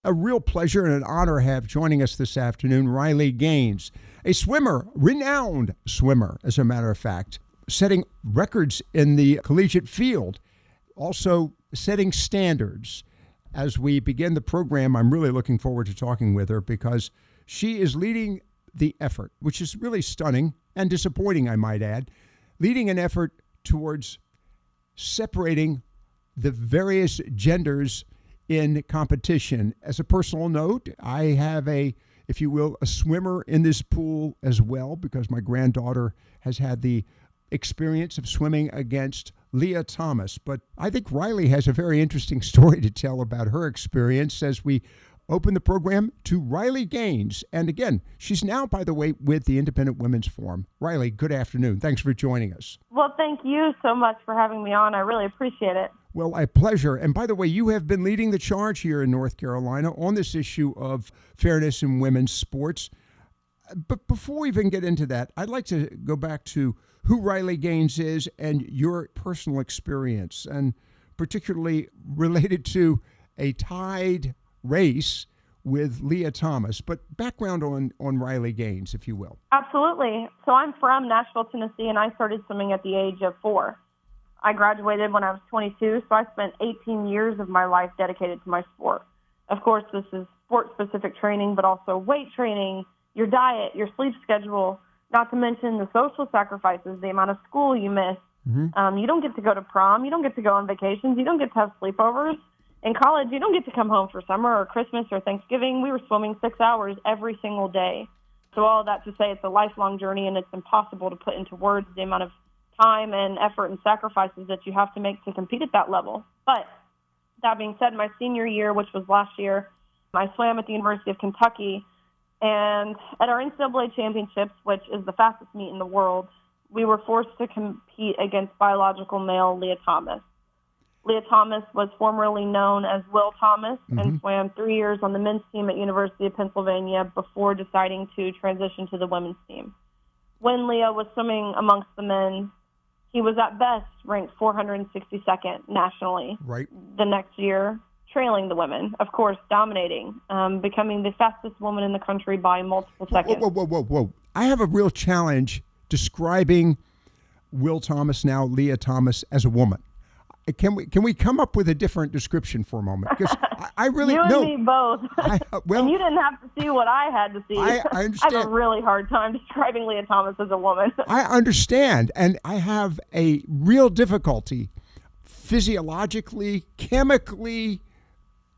A real pleasure and an honor to have joining us this afternoon Riley Gaines, a swimmer, renowned swimmer, as a matter of fact, setting records in the collegiate field, also setting standards. As we begin the program, I'm really looking forward to talking with her because she is leading the effort, which is really stunning and disappointing, I might add, leading an effort towards separating the various genders in competition. As a personal note, I have a swimmer in this pool as well because my granddaughter has had the experience of swimming against Leah Thomas. But I think Riley has a very interesting story to tell about her experience as we open the program to Riley Gaines. And again, she's now, by the way, with the Independent Women's Forum. Riley, good afternoon. Thanks for joining us. Well, thank you so much for having me on. I really appreciate it. Well, a pleasure. And by the way, you have been leading the charge here in North Carolina on this issue of fairness in women's sports. But before we even get into that, I'd like to go back to who Riley Gaines is and your personal experience, and particularly related to a tied race with Leah Thomas. But background on Riley Gaines, if you will. Absolutely. So I'm from Nashville, Tennessee, and I started swimming at the age of 4. I graduated when I was 22, so I spent 18 years of my life dedicated to my sport. Of course, this is sport-specific training, but also weight training, your diet, your sleep schedule, not to mention the social sacrifices, the amount of school you miss. Mm-hmm. You don't get to go to prom. You don't get to go on vacations. You don't get to have sleepovers. In college, you don't get to come home for summer or Christmas or Thanksgiving. We were swimming 6 hours every single day. So all of that to say it's a lifelong journey, and it's impossible to put into words the amount of time and effort and sacrifices that you have to make to compete at that level. But that being said, my senior year, which was last year, I swam at the University of Kentucky, and at our NCAA championships, which is the fastest meet in the world, we were forced to compete against biological male Leah Thomas. Leah Thomas was formerly known as Will Thomas and swam 3 years on the men's team at University of Pennsylvania before deciding to transition to the women's team. When Leah was swimming amongst the men, he was at best ranked 462nd nationally. Right. The next year, trailing the women, of course, dominating, becoming the fastest woman in the country by multiple seconds. Whoa. I have a real challenge describing Will Thomas, now Leah Thomas, as a woman. Can we come up with a different description for a moment? Because I really you and no. me both. And you didn't have to see what I had to see. I understand. I have a really hard time describing Leah Thomas as a woman. I understand, and I have a real difficulty physiologically, chemically.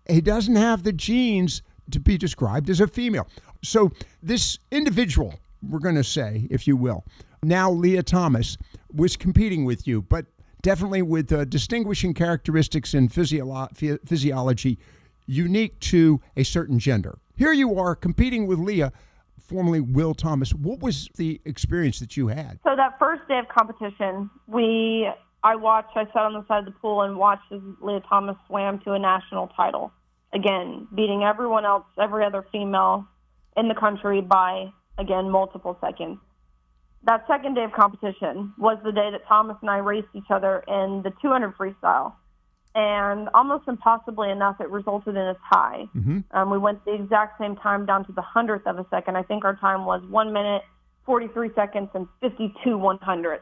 He doesn't have the genes to be described as a female. So this individual, we're going to say, if you will, now Leah Thomas, was competing with you, but definitely with distinguishing characteristics in physiology unique to a certain gender. Here you are competing with Leah, formerly Will Thomas. What was the experience that you had? So that first day of competition, I sat on the side of the pool and watched as Leah Thomas swam to a national title. Again, beating everyone else, every other female in the country by, again, multiple seconds. That second day of competition was the day that Thomas and I raced each other in the 200 freestyle. And almost impossibly enough, it resulted in a tie. Mm-hmm. We went the exact same time down to the 100th of a second. I think our time was 1 minute, 43 seconds, and 52 100ths.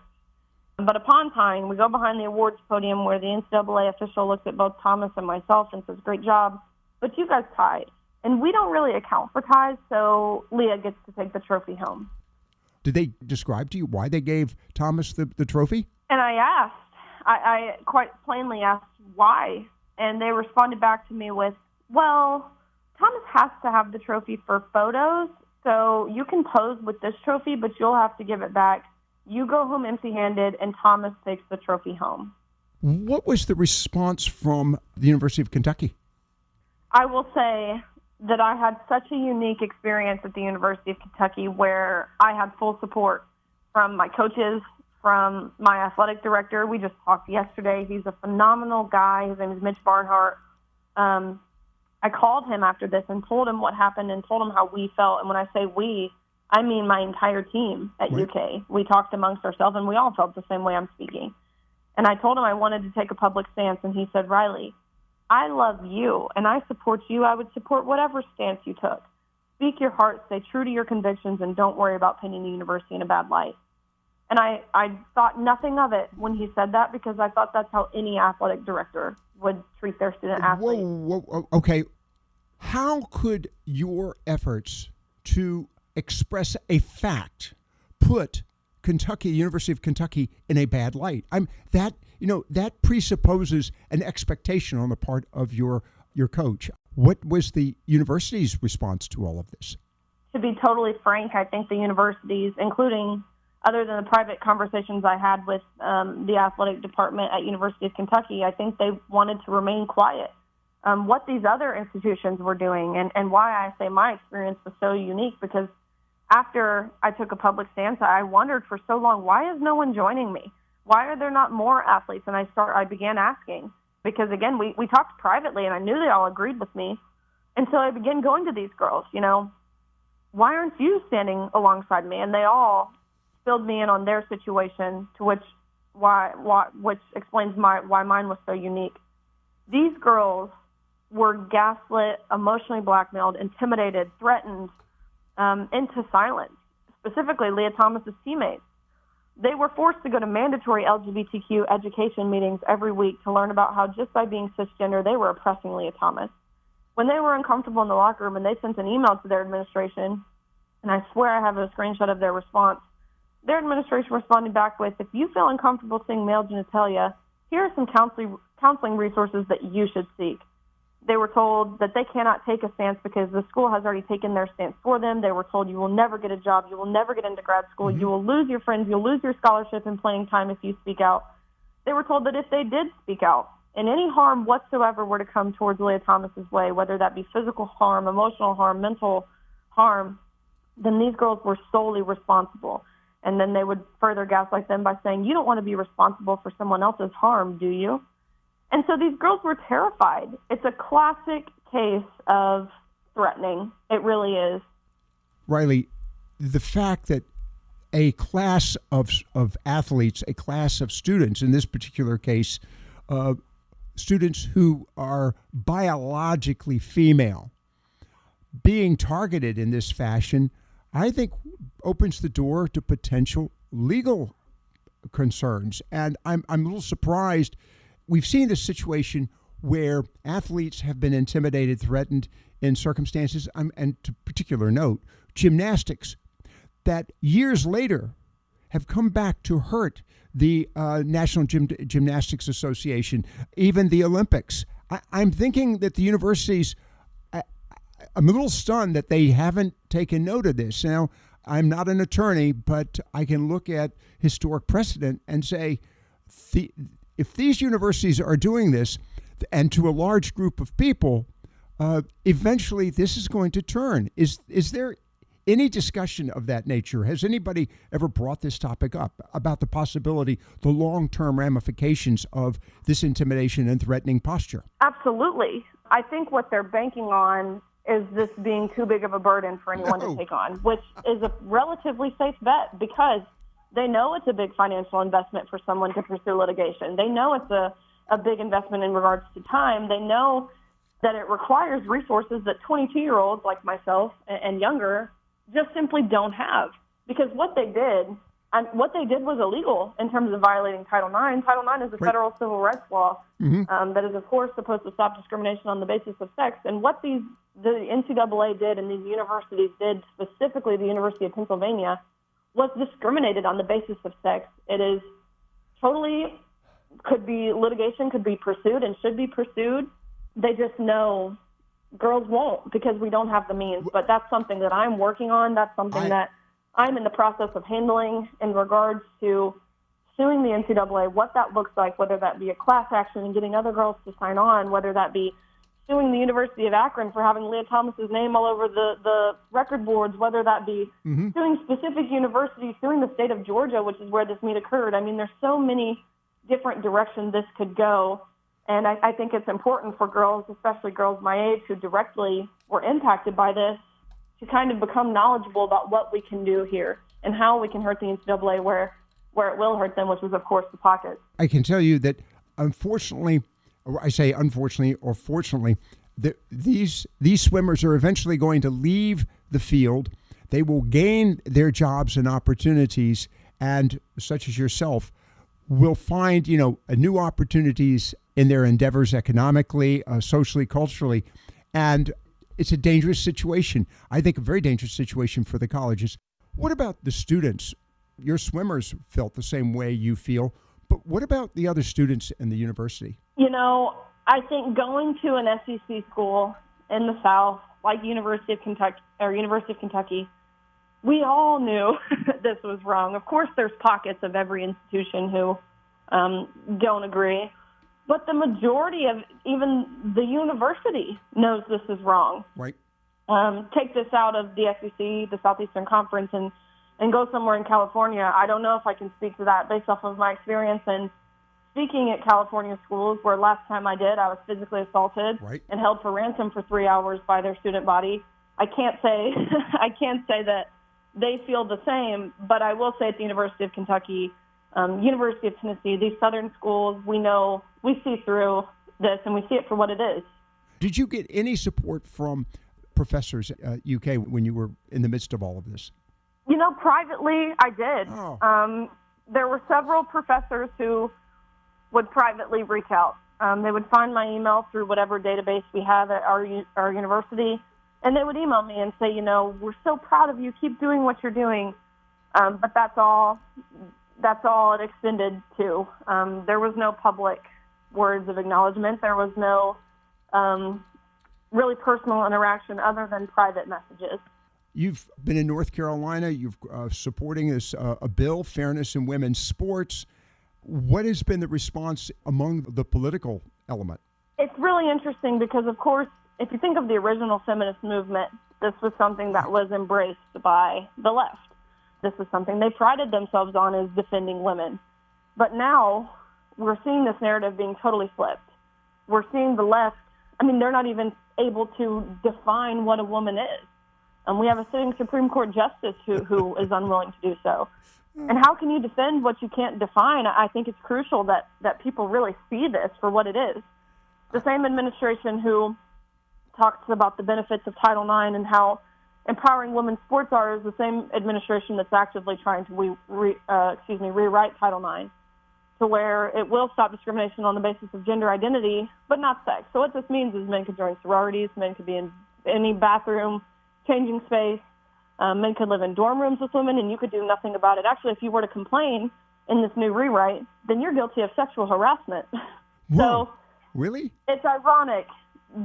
But upon tying, we go behind the awards podium where the NCAA official looks at both Thomas and myself and says, "Great job, but you guys tied." And we don't really account for ties, so Leah gets to take the trophy home. Did they describe to you why they gave Thomas the trophy? And I asked. I quite plainly asked why. And they responded back to me with, "Well, Thomas has to have the trophy for photos, so you can pose with this trophy, but you'll have to give it back. You go home empty-handed, and Thomas takes the trophy home." What was the response from the University of Kentucky? I will say that I had such a unique experience at the University of Kentucky where I had full support from my coaches, from my athletic director. We just talked yesterday. He's a phenomenal guy. His name is Mitch Barnhart. I called him after this and told him what happened and told him how we felt. And when I say we, I mean my entire team at Right. UK. We talked amongst ourselves, and we all felt the same way I'm speaking. And I told him I wanted to take a public stance, and he said, "Riley, I love you, and I support you. I would support whatever stance you took. Speak your heart, stay true to your convictions, and don't worry about painting the university in a bad light. And I thought nothing of it when he said that, because I thought that's how any athletic director would treat their student athletes. Whoa, okay. How could your efforts to express a fact put University of Kentucky, in a bad light? That presupposes an expectation on the part of your coach. What was the university's response to all of this? To be totally frank, I think the universities, including other than the private conversations I had with the athletic department at University of Kentucky, I think they wanted to remain quiet. What these other institutions were doing, and why I say my experience was so unique, because after I took a public stance, I wondered for so long, why is no one joining me? Why are there not more athletes? And I began asking, because again, we talked privately, and I knew they all agreed with me. And so I began going to these girls, why aren't you standing alongside me? And they all filled me in on their situation, to which explains why mine was so unique. These girls were gaslit, emotionally blackmailed, intimidated, threatened into silence, specifically Leah Thomas's teammates. They were forced to go to mandatory LGBTQ education meetings every week to learn about how just by being cisgender, they were oppressing Leah Thomas. When they were uncomfortable in the locker room and they sent an email to their administration, and I swear I have a screenshot of their response, their administration responded back with, if you feel uncomfortable seeing male genitalia, here are some counseling resources that you should seek. They were told that they cannot take a stance because the school has already taken their stance for them. They were told you will never get a job, you will never get into grad school, you will lose your friends, you'll lose your scholarship and playing time if you speak out. They were told that if they did speak out and any harm whatsoever were to come towards Leah Thomas's way, whether that be physical harm, emotional harm, mental harm, then these girls were solely responsible. And then they would further gaslight them by saying, you don't want to be responsible for someone else's harm, do you? And so these girls were terrified. It's a classic case of threatening. It really is. Riley, the fact that a class of athletes, a class of students, in this particular case, students who are biologically female, being targeted in this fashion, I think opens the door to potential legal concerns. And I'm a little surprised. We've seen this situation where athletes have been intimidated, threatened in circumstances, and to particular note, gymnastics, that years later have come back to hurt the National Gymnastics Association, even the Olympics. I'm thinking that the universities, I'm a little stunned that they haven't taken note of this. Now, I'm not an attorney, but I can look at historic precedent and say, if these universities are doing this, and to a large group of people, eventually this is going to turn. Is there any discussion of that nature? Has anybody ever brought this topic up about the possibility, the long-term ramifications of this intimidation and threatening posture? Absolutely. I think what they're banking on is this being too big of a burden for anyone to take on, which is a relatively safe bet, because they know it's a big financial investment for someone to pursue litigation. They know it's a big investment in regards to time. They know that it requires resources that 22-year-olds like myself and younger just simply don't have. Because what they did was illegal in terms of violating Title IX. Title IX is a federal civil rights law that is, of course, supposed to stop discrimination on the basis of sex. And what the NCAA did and these universities did, specifically the University of Pennsylvania, was discriminated on the basis of sex. It is totally litigation could be pursued and should be pursued. They just know girls won't, because we don't have the means. But that's something that I'm working on. That's something that I'm in the process of handling in regards to suing the NCAA, what that looks like, whether that be a class action and getting other girls to sign on, whether that be suing the University of Akron for having Leah Thomas's name all over the record boards, whether that be suing specific universities, suing the state of Georgia, which is where this meet occurred. I mean, there's so many different directions this could go. And I think it's important for girls, especially girls my age who directly were impacted by this, to kind of become knowledgeable about what we can do here and how we can hurt the NCAA where it will hurt them, which is, of course, the pockets. I can tell you that, unfortunately, or I say unfortunately or fortunately, these swimmers are eventually going to leave the field. They will gain their jobs and opportunities, and such as yourself will find, new opportunities in their endeavors economically, socially, culturally. And it's a dangerous situation. I think a very dangerous situation for the colleges. What about the students? Your swimmers felt the same way you feel, but what about the other students in the university? I think going to an SEC school in the South, like University of Kentucky, we all knew this was wrong. Of course, there's pockets of every institution who don't agree, but the majority of even the university knows this is wrong. Right. Take this out of the SEC, the Southeastern Conference, and go somewhere in California. I don't know if I can speak to that based off of my experience and speaking at California schools, where last time I did, I was physically assaulted and held for ransom for 3 hours by their student body. I can't say that they feel the same, but I will say at the University of Kentucky, University of Tennessee, these southern schools, we see through this and we see it for what it is. Did you get any support from professors at UK when you were in the midst of all of this? Privately, I did. Oh. There were several professors who would privately reach out. They would find my email through whatever database we have at our university, and they would email me and say, we're so proud of you. Keep doing what you're doing. But that's all it extended to. There was no public words of acknowledgement. There was no really personal interaction other than private messages. You've been in North Carolina. You've supporting this a bill, Fairness in Women's Sports. What has been the response among the political element? It's really interesting because, of course, if you think of the original feminist movement, this was something that was embraced by the left. This is something they prided themselves on as defending women. But now we're seeing this narrative being totally flipped. We're seeing the left, they're not even able to define what a woman is. And we have a sitting Supreme Court justice who is unwilling to do so. And how can you defend what you can't define? I think it's crucial that people really see this for what it is. The same administration who talks about the benefits of Title IX and how empowering women's sports are is the same administration that's actively trying to rewrite Title IX to where it will stop discrimination on the basis of gender identity, but not sex. So what this means is men could join sororities, men could be in any bathroom, changing space. Men could live in dorm rooms with women, and you could do nothing about it. Actually, if you were to complain in this new rewrite, then you're guilty of sexual harassment. Whoa. So, really? It's ironic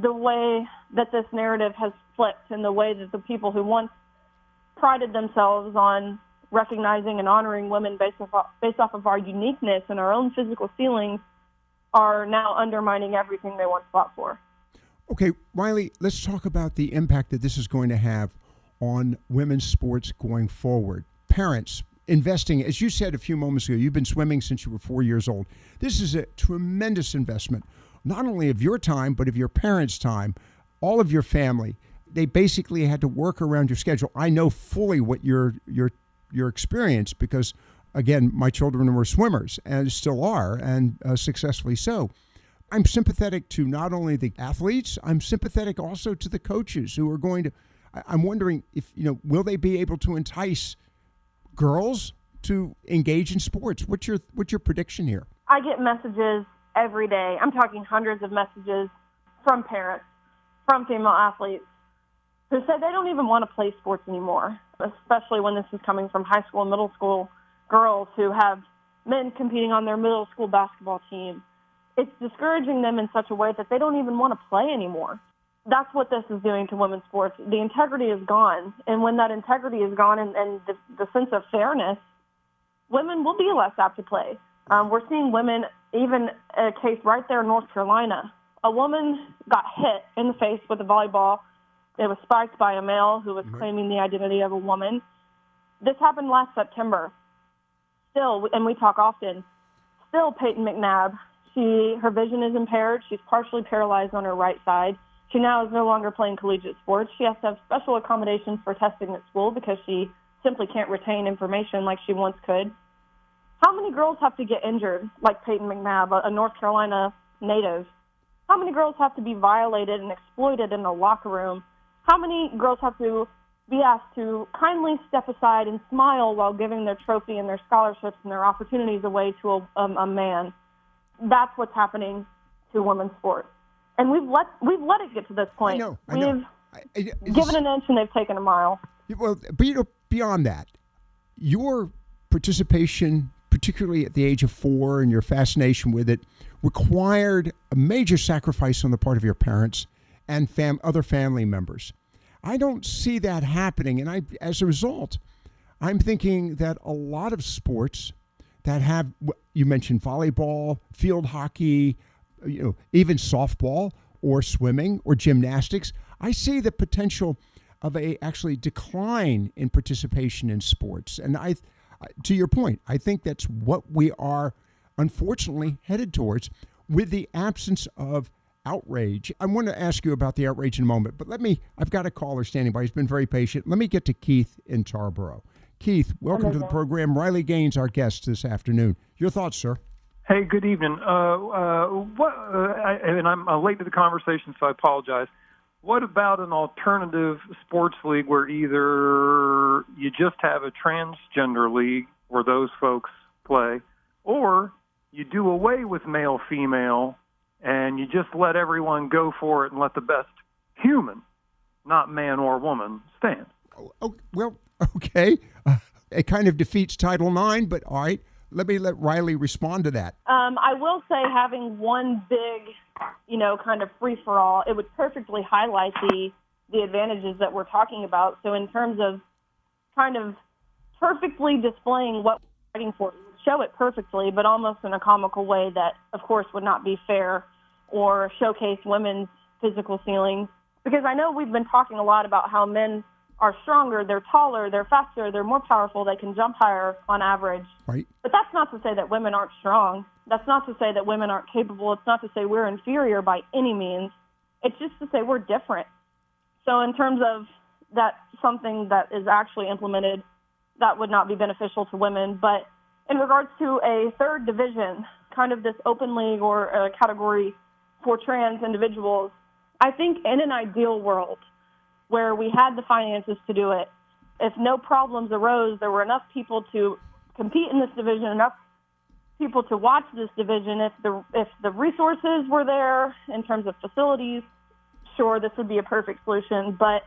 the way that this narrative has flipped and the way that the people who once prided themselves on recognizing and honoring women based off of our uniqueness and our own physical feelings are now undermining everything they once fought for. Okay, Riley, let's talk about the impact that this is going to have on women's sports going forward. Parents investing, as you said a few moments ago, you've been swimming since you were 4 years old. This is a tremendous investment, not only of your time, but of your parents' time, all of your family. They basically had to work around your schedule. I know fully what your experience, because, again, my children were swimmers and still are, and successfully so. I'm sympathetic to not only the athletes, I'm sympathetic also to the coaches who are going to, I'm wondering if, will they be able to entice girls to engage in sports? What's your prediction here? I get messages every day. I'm talking hundreds of messages from parents, from female athletes, who say they don't even want to play sports anymore, especially when this is coming from high school and middle school girls who have men competing on their middle school basketball team. It's discouraging them in such a way that they don't even want to play anymore. That's what this is doing to women's sports. The integrity is gone. And when that integrity is gone and the sense of fairness, women will be less apt to play. We're seeing women, even a case right there in North Carolina. A woman got hit in the face with a volleyball. It was spiked by a male who was claiming the identity of a woman. This happened last September. Still, and we talk often, still Peyton McNabb, her vision is impaired. She's partially paralyzed on her right side. She now is no longer playing collegiate sports. She has to have special accommodations for testing at school because she simply can't retain information like she once could. How many girls have to get injured like Peyton McNabb, a North Carolina native, How many girls have to be violated and exploited in the locker room? How many girls have to be asked to kindly step aside and smile while giving their trophy and their scholarships and their opportunities away to a man? That's what's happening to women's sports. And we've let it get to this point. I know. We've given an inch and they've taken a mile. Well, but beyond that, your participation, particularly at the age of 4, and your fascination with it, required a major sacrifice on the part of your parents and other family members. I don't see that happening, and as a result, I'm thinking that a lot of sports that have, you mentioned volleyball, field hockey, even softball or swimming or gymnastics, I see the potential of a actually decline in participation in sports. And to your point, I think that's what we are unfortunately headed towards with the absence of outrage. I want to ask you about the outrage in a moment, but I've got a caller standing by. He's been very patient. Let me get to Keith in Tarboro. Keith, welcome to the program. Riley Gaines, our guest this afternoon. Your thoughts, sir? Hey, good evening. And I'm late to the conversation, so I apologize. What about an alternative sports league where either you just have a transgender league where those folks play, or you do away with male-female and you just let everyone go for it and let the best human, not man or woman, stand? Well, okay. It kind of defeats Title IX, but all right. Let Riley respond to that. I will say having one big, kind of free-for-all, it would perfectly highlight the advantages that we're talking about. So in terms of kind of perfectly displaying what we're fighting for, show it perfectly, but almost in a comical way that, of course, would not be fair or showcase women's physical ceilings. Because I know we've been talking a lot about how men are stronger, they're taller, they're faster, they're more powerful, they can jump higher on average. Right. But that's not to say that women aren't strong. That's not to say that women aren't capable. It's not to say we're inferior by any means. It's just to say we're different. So in terms of that, something that is actually implemented, that would not be beneficial to women. But in regards to a third division, kind of this open league or a category for trans individuals, I think in an ideal world where we had the finances to do it, if no problems arose, there were enough people to compete in this division, enough people to watch this division, if the resources were there in terms of facilities, sure, this would be a perfect solution, but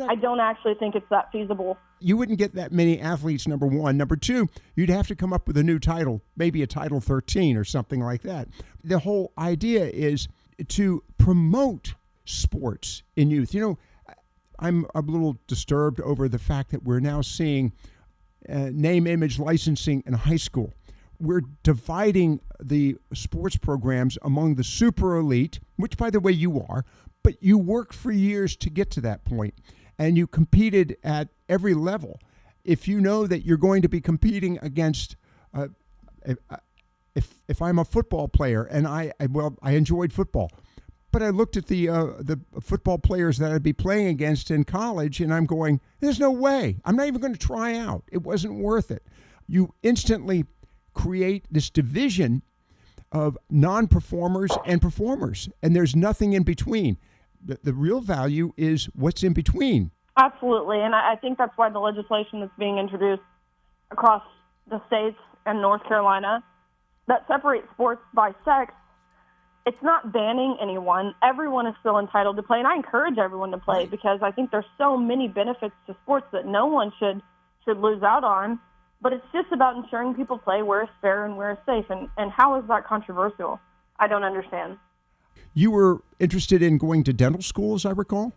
I don't actually think it's that feasible. You wouldn't get that many athletes, number one. Number two, you'd have to come up with a new title, maybe a Title 13 or something like that. The whole idea is to promote sports in youth. I'm a little disturbed over the fact that we're now seeing name, image licensing in high school. We're dividing the sports programs among the super elite, which, by the way, you are, but you worked for years to get to that point, and you competed at every level. If you know that you're going to be competing against, if I'm a football player, and I enjoyed football, but I looked at the football players that I'd be playing against in college, and I'm going, there's no way. I'm not even going to try out. It wasn't worth it. You instantly create this division of non-performers and performers, and there's nothing in between. The real value is what's in between. Absolutely, and I think that's why the legislation that's being introduced across the states and North Carolina that separates sports by sex, it's not banning anyone. Everyone is still entitled to play, and I encourage everyone to play because I think there's so many benefits to sports that no one should lose out on. But it's just about ensuring people play where it's fair and where it's safe. And how is that controversial? I don't understand. You were interested in going to dental school, as I recall?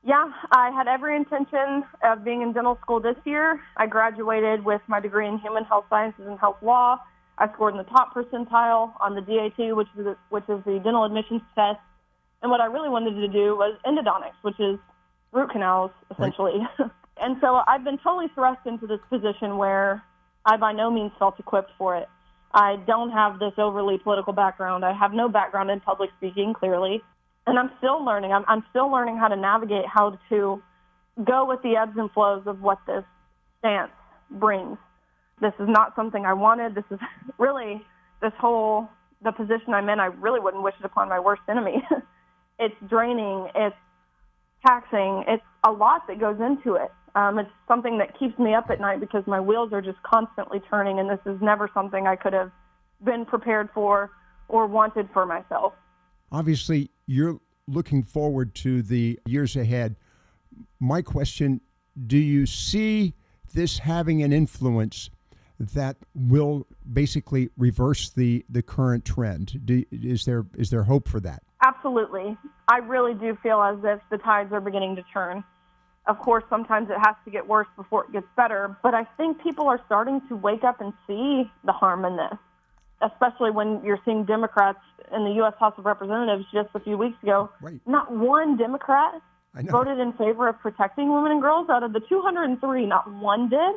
Yeah, I had every intention of being in dental school this year. I graduated with my degree in human health sciences and health law. I scored in the top percentile on the DAT, which is the dental admissions test. And what I really wanted to do was endodontics, which is root canals, essentially. Right. And so I've been totally thrust into this position where I by no means felt equipped for it. I don't have this overly political background. I have no background in public speaking, clearly. And I'm still learning. I'm still learning how to navigate, how to go with the ebbs and flows of what this stance brings. This is not something I wanted. This is really, this whole the position I'm in, I really wouldn't wish it upon my worst enemy. It's draining. It's taxing. It's a lot that goes into it. It's something that keeps me up at night because my wheels are just constantly turning, and this is never something I could have been prepared for or wanted for myself. Obviously, you're looking forward to the years ahead. My question, do you see this having an influence that will basically reverse the current trend? Is there hope for that? Absolutely. I really do feel as if the tides are beginning to turn. Of course, sometimes it has to get worse before it gets better, but I think people are starting to wake up and see the harm in this, especially when you're seeing Democrats in the U.S. House of Representatives just a few weeks ago. Right. Not one Democrat voted in favor of protecting women and girls. Out of the 203, not one did.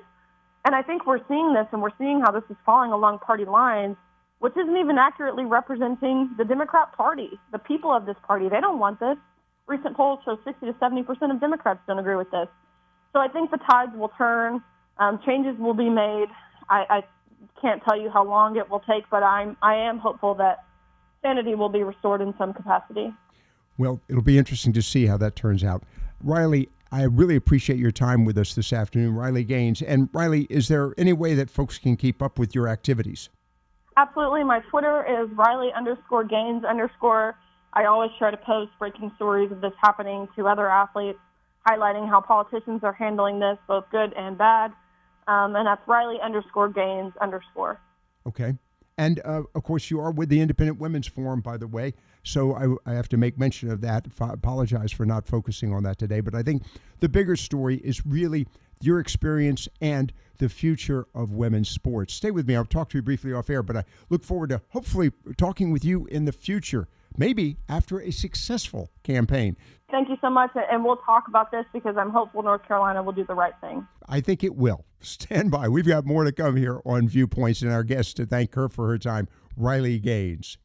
And I think we're seeing this, and we're seeing how this is falling along party lines, which isn't even accurately representing the Democrat Party, the people of this party. They don't want this. Recent polls show 60 to 70% of Democrats don't agree with this. So I think the tides will turn. Changes will be made. I can't tell you how long it will take, but I am hopeful that sanity will be restored in some capacity. Well, it'll be interesting to see how that turns out. Riley, I really appreciate your time with us this afternoon, Riley Gaines. And Riley, is there any way that folks can keep up with your activities? Absolutely. My Twitter is Riley_Gaines_. I always try to post breaking stories of this happening to other athletes, highlighting how politicians are handling this, both good and bad. And that's Riley_Gaines_. Okay. And, of course, you are with the Independent Women's Forum, by the way, so I have to make mention of that. Apologize for not focusing on that today. But I think the bigger story is really your experience and the future of women's sports. Stay with me. I'll talk to you briefly off air, but I look forward to hopefully talking with you in the future, maybe after a successful campaign. Thank you so much, and we'll talk about this because I'm hopeful North Carolina will do the right thing. I think it will. Stand by. We've got more to come here on Viewpoints, and our guest to thank her for her time, Riley Gaines.